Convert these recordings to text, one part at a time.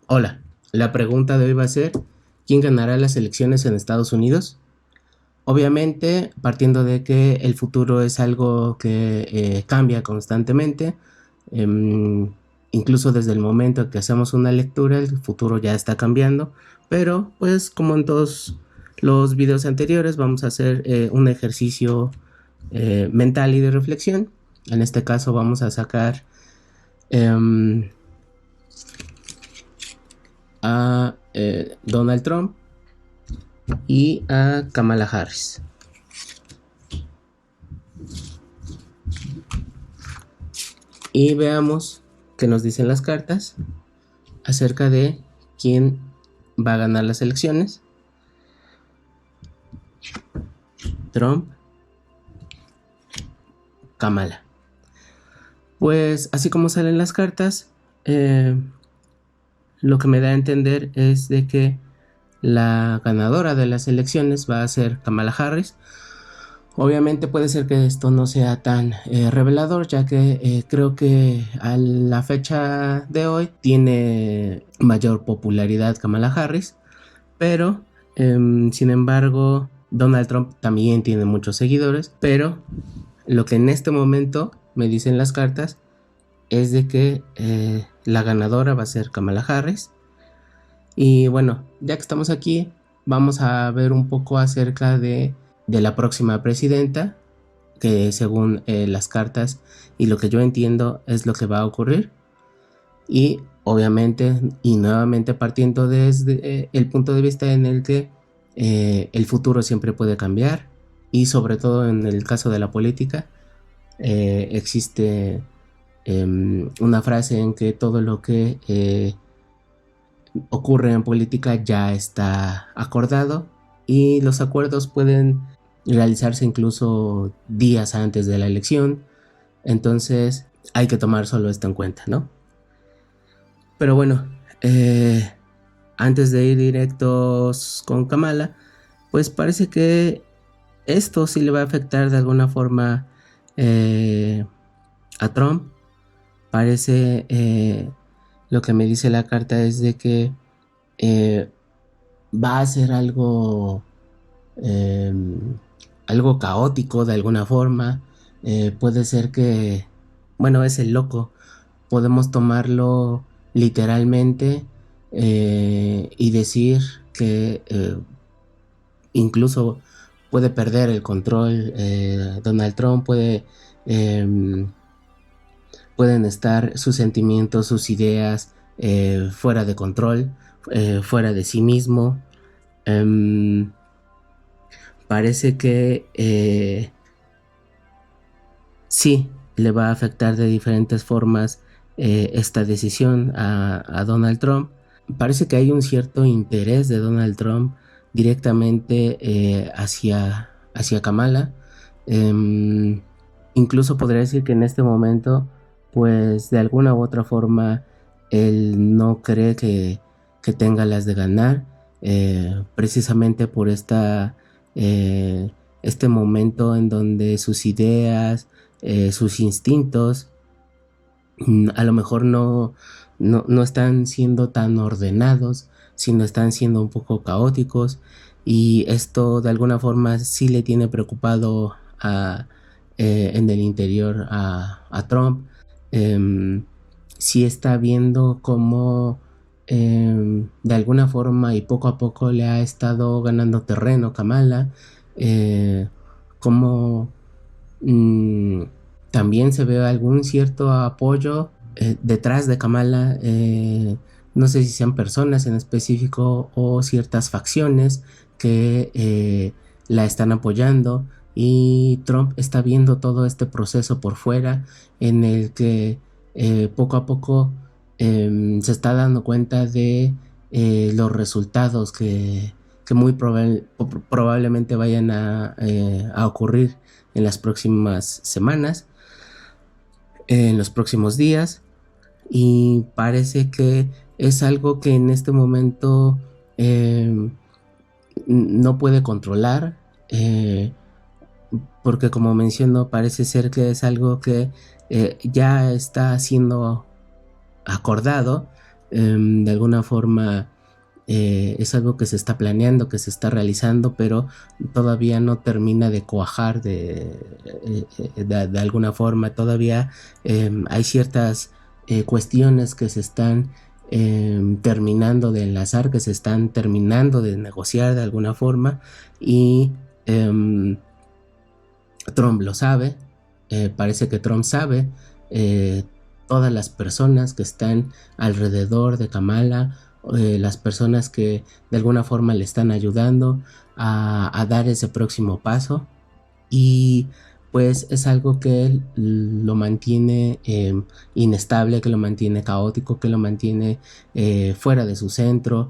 Hola, la pregunta de hoy va a ser, ¿quién ganará las elecciones en Estados Unidos? Obviamente, partiendo de que el futuro es algo que cambia constantemente, em, incluso desde el momento que hacemos una lectura, el futuro ya está cambiando, pero pues como en todos los videos anteriores, vamos a hacer un ejercicio mental y de reflexión. En este caso vamos a sacar em, a Donald Trump y a Kamala Harris. Y veamos qué nos dicen las cartas acerca de quién va a ganar las elecciones. Trump, Kamala. Pues así como salen las cartas, lo que me da a entender es de que la ganadora de las elecciones va a ser Kamala Harris. Obviamente puede ser que esto no sea tan revelador, ya que creo que a la fecha de hoy tiene mayor popularidad Kamala Harris, pero sin embargo Donald Trump también tiene muchos seguidores, pero lo que en este momento me dicen las cartas es de que la ganadora va a ser Kamala Harris. Y bueno, ya que estamos aquí, vamos a ver un poco acerca de la próxima presidenta, que según las cartas y lo que yo entiendo es lo que va a ocurrir. Y obviamente, y nuevamente partiendo desde el punto de vista en el que el futuro siempre puede cambiar, y sobre todo en el caso de la política, existe una frase en que todo lo que ocurre en política ya está acordado y los acuerdos pueden realizarse incluso días antes de la elección. Entonces hay que tomar solo esto en cuenta, ¿no? Pero bueno, antes de ir directos con Kamala, pues parece que esto sí le va a afectar de alguna forma a Trump. Parece, lo que me dice la carta es de que eh, va a ser eh, algo caótico de alguna forma. Puede ser que, bueno, es el loco, podemos tomarlo literalmente y decir que incluso puede perder el control. Donald Trump eh, pueden estar sus sentimientos, sus ideas fuera de control, fuera de sí mismo. Um, Parece que sí le va a afectar de diferentes formas esta decisión a Donald Trump. Parece que hay un cierto interés de Donald Trump directamente hacia Kamala. Um, Incluso podría decir que en este momento, pues de alguna u otra forma, él no cree que tenga las de ganar, precisamente por eh, este momento en donde sus ideas, sus instintos, a lo mejor no están siendo tan ordenados, sino están siendo un poco caóticos, y esto de alguna forma sí le tiene preocupado en el interior a Trump. Em, sí está viendo cómo de alguna forma y poco a poco le ha estado ganando terreno Kamala, cómo mm, también se ve algún cierto apoyo detrás de Kamala. No sé si sean personas en específico o ciertas facciones que la están apoyando, y Trump está viendo todo este proceso por fuera en el que poco a poco se está dando cuenta de los resultados que muy probablemente vayan a ocurrir en las próximas semanas, en los próximos días, y parece que es algo que en este momento no puede controlar, porque como menciono, parece ser que es algo que ya está siendo acordado. de alguna forma es algo que se está planeando, que se está realizando, pero todavía no termina de cuajar de alguna forma. Todavía hay ciertas cuestiones que se están terminando de enlazar, que se están terminando de negociar de alguna forma, y Trump lo sabe. Parece que Trump sabe todas las personas que están alrededor de Kamala, las personas que de alguna forma le están ayudando a dar ese próximo paso, y pues es algo que lo mantiene inestable, que lo mantiene caótico, que lo mantiene fuera de su centro,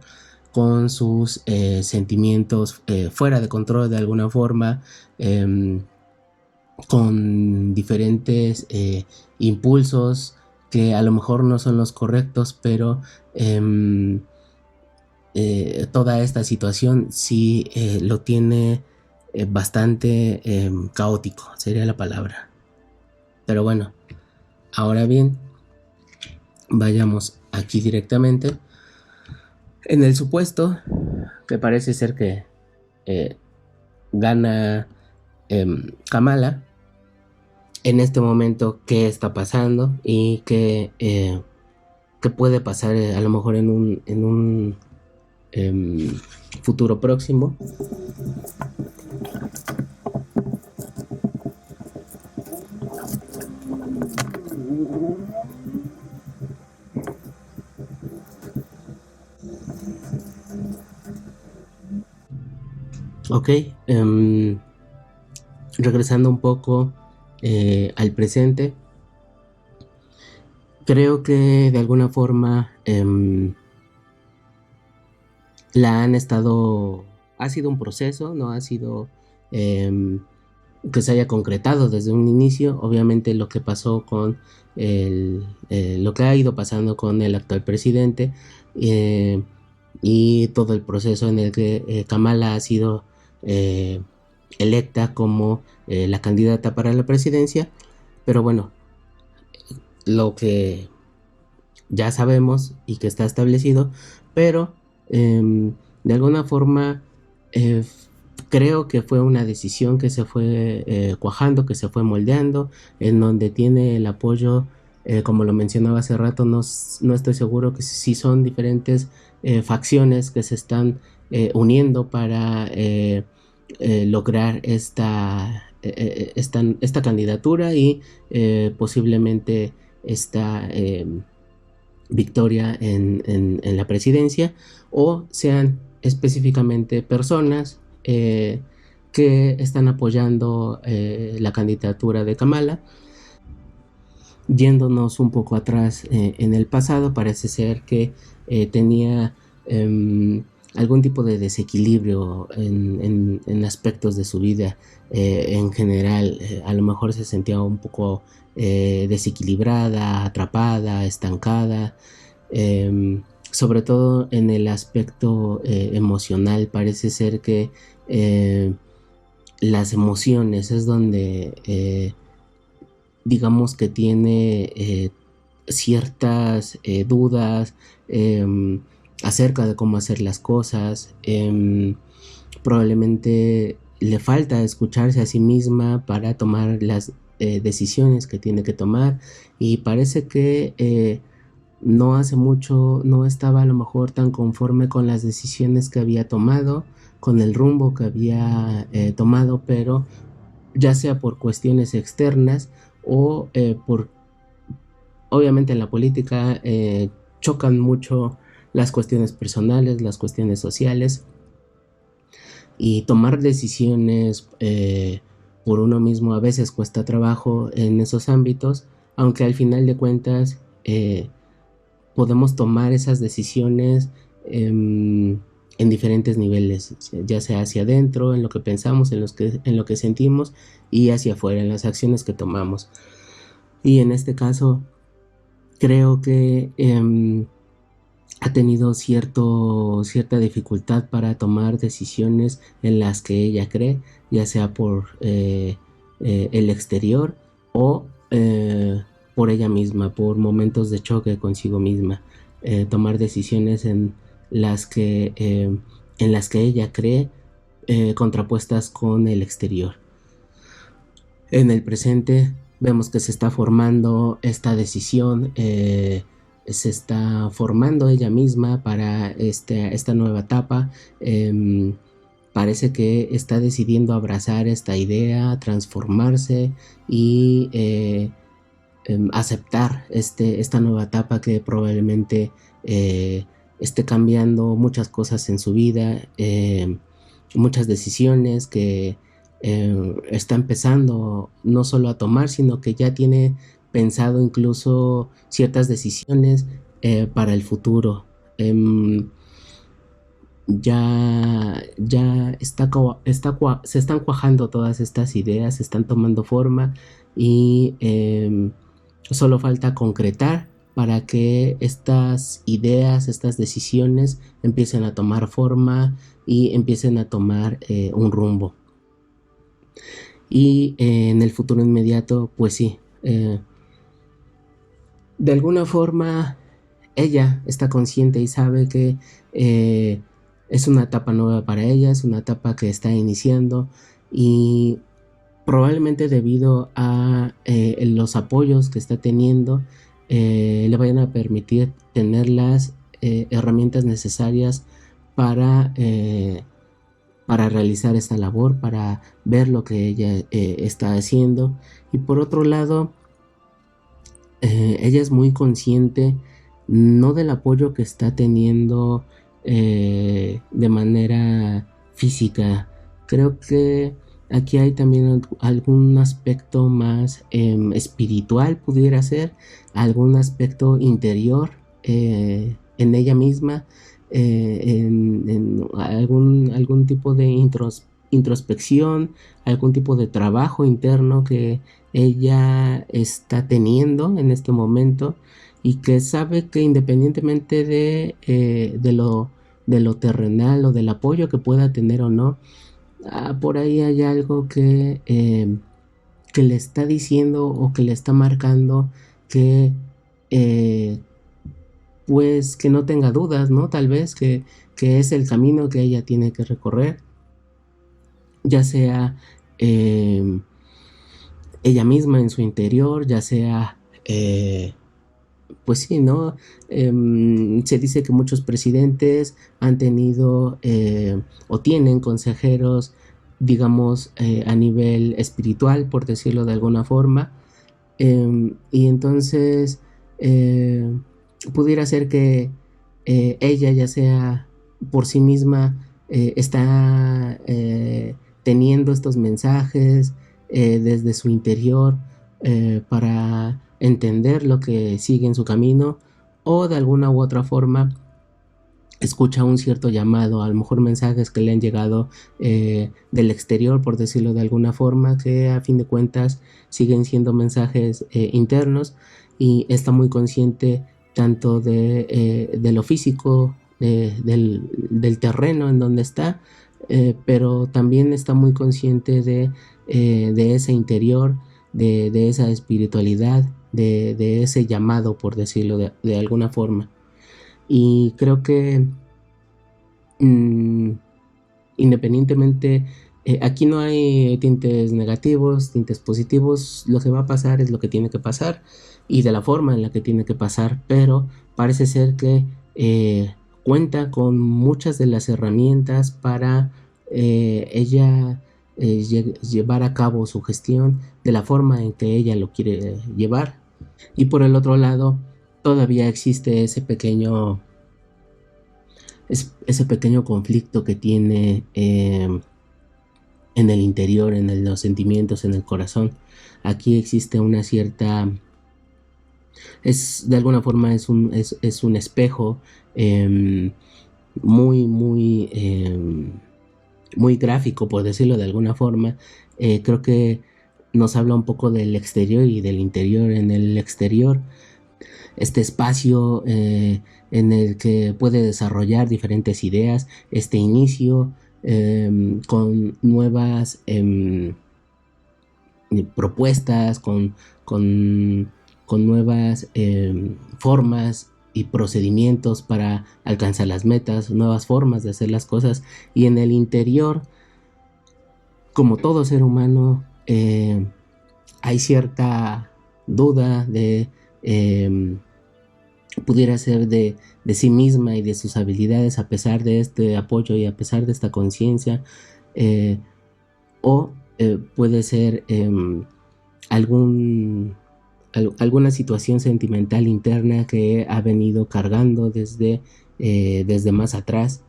con sus sentimientos fuera de control de alguna forma, con diferentes impulsos que a lo mejor no son los correctos, pero toda esta situación sí lo tiene bastante caótico, sería la palabra. Pero bueno, ahora bien, vayamos aquí directamente. En el supuesto que parece ser que gana Kamala, en este momento, ¿qué está pasando? Y qué puede pasar a lo mejor en un futuro próximo. Ok, regresando un poco al presente, creo que de alguna forma ha sido un proceso, no ha sido que se haya concretado desde un inicio. Obviamente lo que pasó con lo que ha ido pasando con el actual presidente y todo el proceso en el que Kamala ha sido electa como la candidata para la presidencia. Pero bueno, lo que ya sabemos y que está establecido, pero de alguna forma creo que fue una decisión que se fue cuajando, que se fue moldeando, en donde tiene el apoyo, como lo mencionaba hace rato. No estoy seguro que si son diferentes facciones que se están uniendo para lograr esta candidatura y posiblemente esta victoria en la presidencia, o sean específicamente personas que están apoyando la candidatura de Kamala. Yéndonos un poco atrás en el pasado, parece ser que tenía algún tipo de desequilibrio en aspectos de su vida en general. A lo mejor se sentía un poco desequilibrada, atrapada, estancada, sobre todo en el aspecto emocional. Parece ser que las emociones es donde digamos que tiene ciertas dudas acerca de cómo hacer las cosas. Probablemente le falta escucharse a sí misma para tomar las decisiones que tiene que tomar, y parece que no hace mucho no estaba a lo mejor tan conforme con las decisiones que había tomado, con el rumbo que había tomado, pero ya sea por cuestiones externas o por, obviamente en la política chocan mucho las cuestiones personales, las cuestiones sociales, y tomar decisiones por uno mismo a veces cuesta trabajo en esos ámbitos, aunque al final de cuentas podemos tomar esas decisiones en diferentes niveles, ya sea hacia adentro, en lo que pensamos, en lo que sentimos, y hacia afuera, en las acciones que tomamos. Y en este caso creo que ha tenido cierta dificultad para tomar decisiones en las que ella cree, ya sea por el exterior o por ella misma, por momentos de choque consigo misma. tomar decisiones en las que ella cree, contrapuestas con el exterior. En el presente vemos que se está formando esta decisión, se está formando ella misma para esta nueva etapa. Parece que está decidiendo abrazar esta idea, transformarse y aceptar esta nueva etapa que probablemente esté cambiando muchas cosas en su vida, muchas decisiones que está empezando no solo a tomar, sino que ya tiene pensado incluso ciertas decisiones para el futuro. Ya se están cuajando todas estas ideas, se están tomando forma y solo falta concretar para que estas ideas, estas decisiones empiecen a tomar forma y empiecen a tomar un rumbo. Y en el futuro inmediato, pues sí, de alguna forma ella está consciente y sabe que es una etapa nueva para ella, es una etapa que está iniciando y probablemente debido a los apoyos que está teniendo, le vayan a permitir tener las herramientas necesarias para realizar esta labor, para ver lo que ella está haciendo. Y por otro lado, ella es muy consciente no del apoyo que está teniendo de manera física. Creo que aquí hay también algún aspecto más espiritual, pudiera ser, algún aspecto interior en ella misma, en algún tipo de introspección, algún tipo de trabajo interno que ella está teniendo en este momento y que sabe que independientemente de lo terrenal o del apoyo que pueda tener o no, por ahí hay algo que le está diciendo o que le está marcando que pues que no tenga dudas, ¿no? Tal vez que es el camino que ella tiene que recorrer, ya sea ella misma en su interior, ya sea pues sí, ¿no? Se dice que muchos presidentes han tenido o tienen consejeros, digamos, a nivel espiritual, por decirlo de alguna forma. Y entonces pudiera ser que ella ya sea por sí misma está teniendo estos mensajes desde su interior para entender lo que sigue en su camino, o de alguna u otra forma escucha un cierto llamado, a lo mejor mensajes que le han llegado del exterior, por decirlo de alguna forma, que a fin de cuentas siguen siendo mensajes internos, y está muy consciente tanto de lo físico, del terreno en donde está, pero también está muy consciente de ese interior, de esa espiritualidad, de ese llamado, por decirlo de alguna forma. Y creo que independientemente, aquí no hay tintes negativos, tintes positivos, lo que va a pasar es lo que tiene que pasar y de la forma en la que tiene que pasar, pero parece ser que cuenta con muchas de las herramientas para ella llevar a cabo su gestión de la forma en que ella lo quiere llevar. Y por el otro lado, todavía existe ese pequeño conflicto que tiene en el interior, en los sentimientos, en el corazón. Aquí existe una cierta... de alguna forma es un espejo muy, muy, muy gráfico, por decirlo de alguna forma. Creo que nos habla un poco del exterior y del interior. En el exterior, este espacio en el que puede desarrollar diferentes ideas, este inicio con nuevas propuestas, con nuevas formas y procedimientos para alcanzar las metas, nuevas formas de hacer las cosas, y en el interior, como todo ser humano, hay cierta duda de pudiera ser de sí misma y de sus habilidades a pesar de este apoyo y a pesar de esta conciencia, o puede ser alguna situación sentimental interna que ha venido cargando desde más atrás.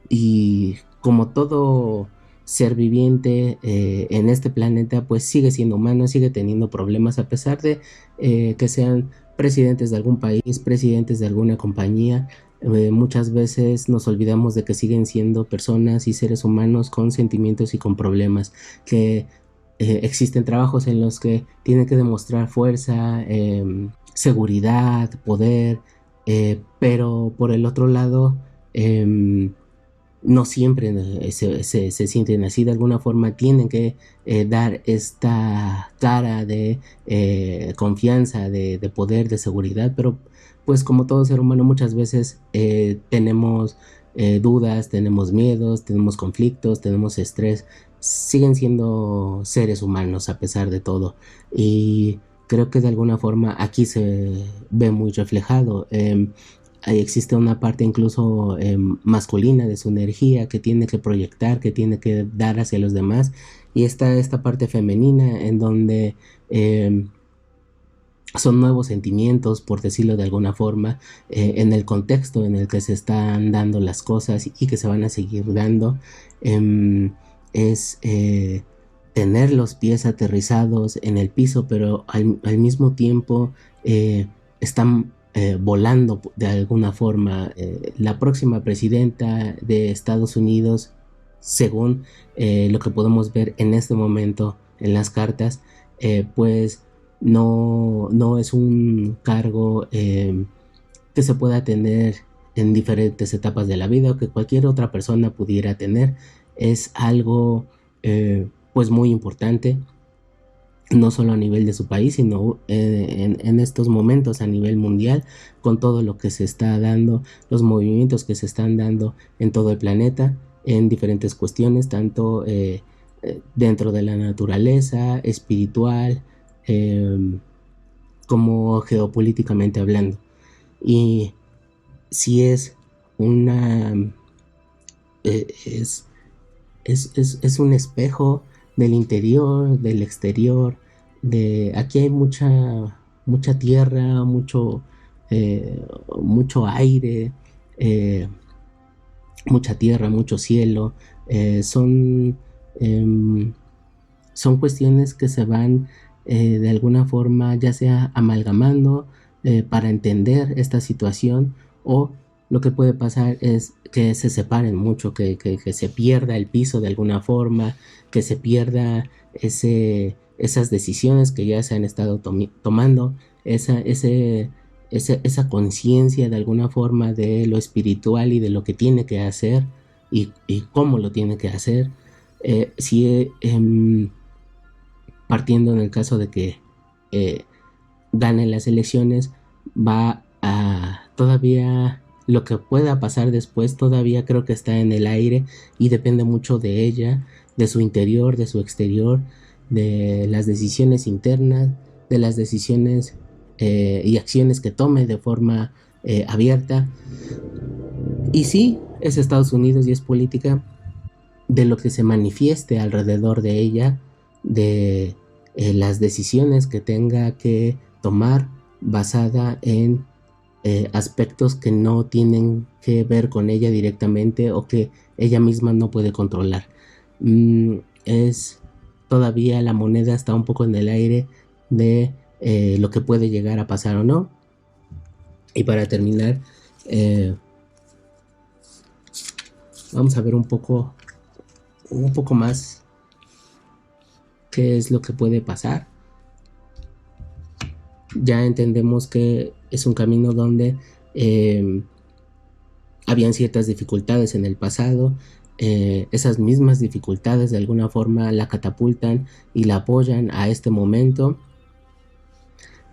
Y como todo ser viviente en este planeta, pues sigue siendo humano, sigue teniendo problemas a pesar de que sean presidentes de algún país, presidentes de alguna compañía. Muchas veces nos olvidamos de que siguen siendo personas y seres humanos con sentimientos y con problemas, que existen trabajos en los que tienen que demostrar fuerza, seguridad, poder, pero por el otro lado, no siempre se sienten así. De alguna forma tienen que dar esta cara de confianza, de poder, de seguridad, pero pues como todo ser humano muchas veces tenemos dudas, tenemos miedos, tenemos conflictos, tenemos estrés. Siguen siendo seres humanos a pesar de todo, y creo que de alguna forma aquí se ve muy reflejado. Existe una parte incluso masculina de su energía que tiene que proyectar, que tiene que dar hacia los demás, y está esta parte femenina en donde son nuevos sentimientos, por decirlo de alguna forma, en el contexto en el que se están dando las cosas y que se van a seguir dando. Es tener los pies aterrizados en el piso, pero al mismo tiempo están volando de alguna forma. La próxima presidenta de Estados Unidos, según lo que podemos ver en este momento en las cartas, pues no es un cargo que se pueda tener en diferentes etapas de la vida o que cualquier otra persona pudiera tener. Es algo pues muy importante, no solo a nivel de su país, sino en estos momentos a nivel mundial, con todo lo que se está dando, los movimientos que se están dando en todo el planeta, en diferentes cuestiones, tanto dentro de la naturaleza, espiritual, como geopolíticamente hablando. Y si es una... es un espejo del interior, del exterior, de aquí hay mucha tierra, mucho aire, mucha tierra, mucho cielo. Son cuestiones que se van de alguna forma ya sea amalgamando para entender esta situación, o lo que puede pasar es que se separen mucho, que se pierda el piso de alguna forma, que se pierda esas decisiones que ya se han estado tomando, esa conciencia de alguna forma de lo espiritual y de lo que tiene que hacer y cómo lo tiene que hacer. Si partiendo en el caso de que gane las elecciones, va a todavía lo que pueda pasar después, todavía creo que está en el aire y depende mucho de ella, de su interior, de su exterior, de las decisiones internas, de las decisiones y acciones que tome de forma abierta. Y sí, es Estados Unidos y es política, de lo que se manifieste alrededor de ella, de las decisiones que tenga que tomar basada en aspectos que no tienen que ver con ella directamente o que ella misma no puede controlar. Es todavía la moneda está un poco en el aire de lo que puede llegar a pasar o no. Y para terminar, vamos a ver un poco más qué es lo que puede pasar. Ya entendemos que es un camino donde habían ciertas dificultades en el pasado. Esas mismas dificultades de alguna forma la catapultan y la apoyan a este momento,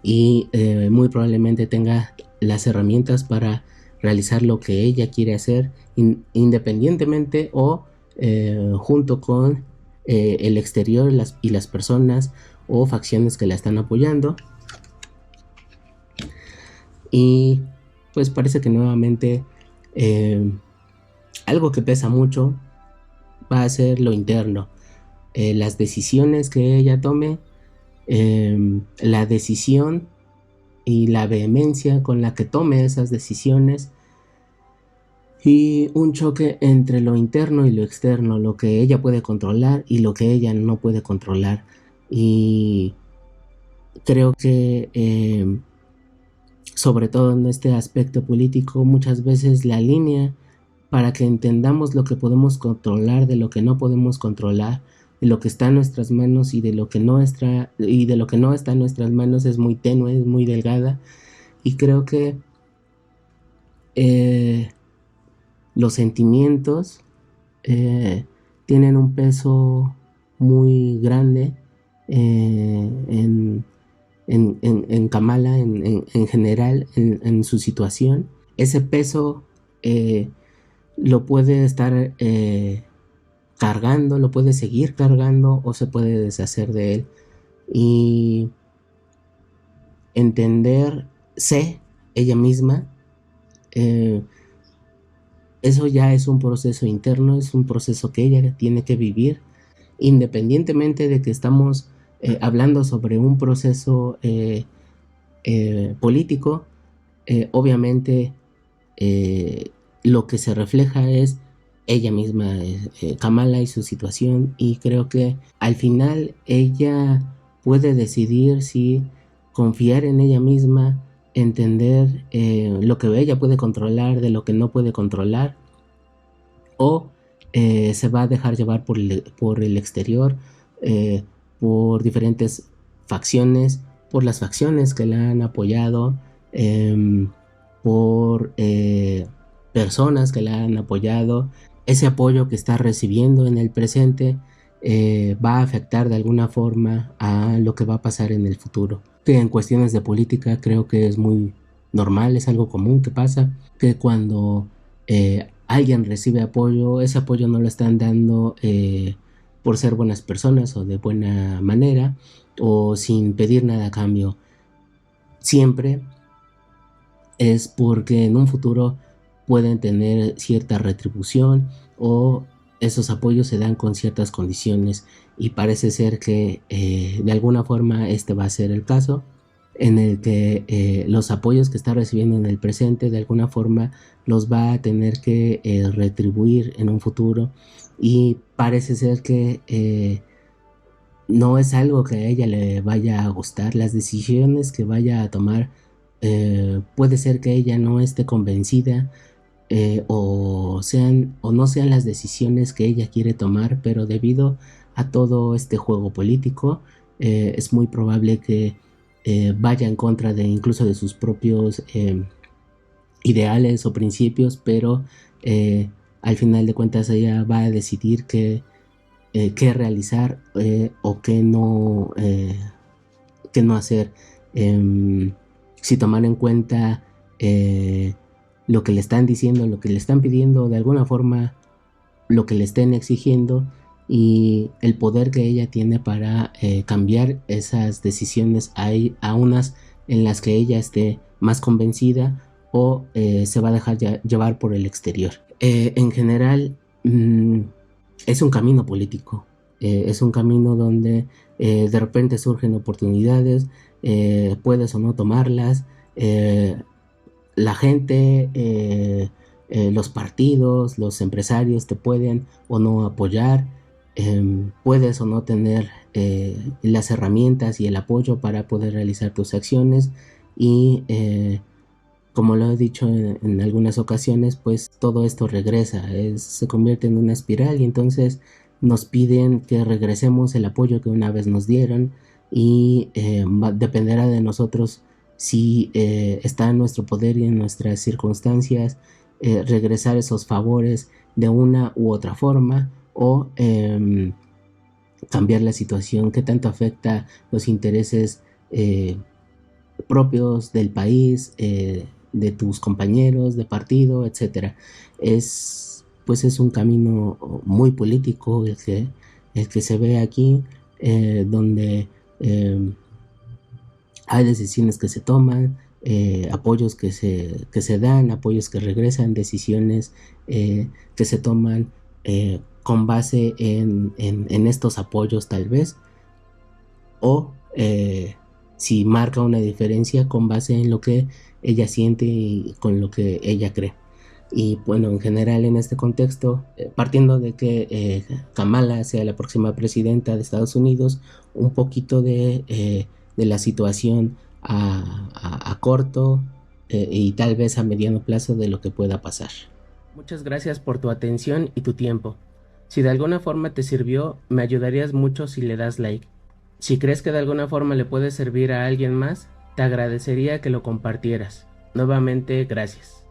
y muy probablemente tenga las herramientas para realizar lo que ella quiere hacer, independientemente o junto con el exterior y las personas o facciones que la están apoyando. Y pues parece que nuevamente algo que pesa mucho va a ser lo interno, las decisiones que ella tome, la decisión y la vehemencia con la que tome esas decisiones, y un choque entre lo interno y lo externo, lo que ella puede controlar y lo que ella no puede controlar. Y creo que sobre todo en este aspecto político, muchas veces la línea para que entendamos lo que podemos controlar de lo que no podemos controlar, de lo que está en nuestras manos y de lo que no está en nuestras manos, es muy tenue, es muy delgada. Y creo que los sentimientos tienen un peso muy grande en Kamala, en general, en su situación. Ese peso lo puede estar cargando, lo puede seguir cargando o se puede deshacer de él. Y entenderse ella misma, eso ya es un proceso interno, es un proceso que ella tiene que vivir, independientemente de que estamos hablando sobre un proceso político. Obviamente lo que se refleja es ella misma, Kamala y su situación, y creo que al final ella puede decidir si confiar en ella misma, entender lo que ella puede controlar de lo que no puede controlar, o se va a dejar llevar por el exterior, por diferentes facciones, por las facciones que la han apoyado, por personas que la han apoyado. Ese apoyo que está recibiendo en el presente va a afectar de alguna forma a lo que va a pasar en el futuro. Que en cuestiones de política creo que es muy normal, es algo común que pasa, que cuando alguien recibe apoyo, ese apoyo no lo están dando por ser buenas personas o de buena manera o sin pedir nada a cambio. Siempre es porque en un futuro pueden tener cierta retribución o esos apoyos se dan con ciertas condiciones, y parece ser que de alguna forma este va a ser el caso en el que los apoyos que está recibiendo en el presente de alguna forma los va a tener que retribuir en un futuro, y parece ser que no es algo que a ella le vaya a gustar. Las decisiones que vaya a tomar puede ser que ella no esté convencida, o no sean las decisiones que ella quiere tomar, pero debido a todo este juego político es muy probable que vaya en contra de incluso de sus propios ideales o principios, pero al final de cuentas ella va a decidir qué realizar o qué no hacer, si tomar en cuenta lo que le están diciendo, lo que le están pidiendo, de alguna forma lo que le estén exigiendo, y el poder que ella tiene para cambiar esas decisiones a unas en las que ella esté más convencida, o se va a dejar llevar por el exterior. En general, es un camino político, es un camino donde de repente surgen oportunidades, puedes o no tomarlas, la gente, los partidos, los empresarios te pueden o no apoyar, puedes o no tener las herramientas y el apoyo para poder realizar tus acciones, y como lo he dicho en algunas ocasiones, pues todo esto regresa, se convierte en una espiral, y entonces nos piden que regresemos el apoyo que una vez nos dieron, y dependerá de nosotros si está en nuestro poder y en nuestras circunstancias regresar esos favores de una u otra forma, o cambiar la situación que tanto afecta los intereses propios del país, de tus compañeros de partido, etcétera. Pues es un camino muy político el que se ve aquí, donde hay decisiones que se toman, apoyos que se dan, apoyos que regresan, decisiones que se toman con base en estos apoyos tal vez, o si marca una diferencia con base en lo que ella siente y con lo que ella cree. Y bueno, en general en este contexto, partiendo de que Kamala sea la próxima presidenta de Estados Unidos, un poquito de la situación a corto y tal vez a mediano plazo de lo que pueda pasar. Muchas gracias por tu atención y tu tiempo. Si de alguna forma te sirvió, me ayudarías mucho si le das like. Si crees que de alguna forma le puede servir a alguien más, te agradecería que lo compartieras. Nuevamente, gracias.